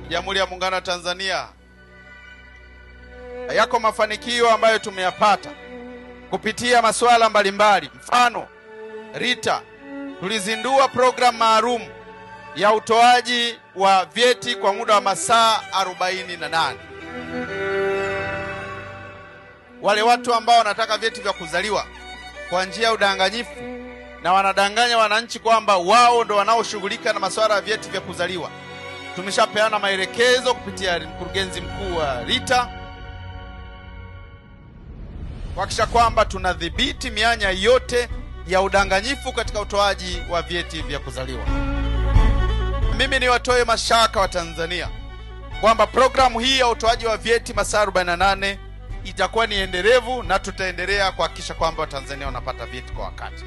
Jamhuri ya Muungano wa Tanzania, yako mafanikio ambayo tumeyapata kupitia masuala mbalimbali. Mfano, RITA tulizindua programu maalum ya utoaji wa vyeti kwa muda wa masaa 48. Wale watu ambao wanataka vyeti vya kuzaliwa kwa njia ya udanganyifu na wanadanganya wananchi kwamba wao ndo wanaoshughulika na masuala ya vyeti vya kuzaliwa, tumeshapeana maelekezo kupitia mkurugenzi mkuu wa RITA kuhakikisha kwamba tunadhibiti mianya yote ya udanganyifu katika utoaji wa vyeti vya kuzaliwa. Mimi niwatoe mashaka wa Tanzania kwamba programu hii ya utoaji wa vyeti masaa 48 itakuwa ni endelevu na tutaendelea kuhakikisha kwamba Watanzania wanapata vyeti kwa wakati.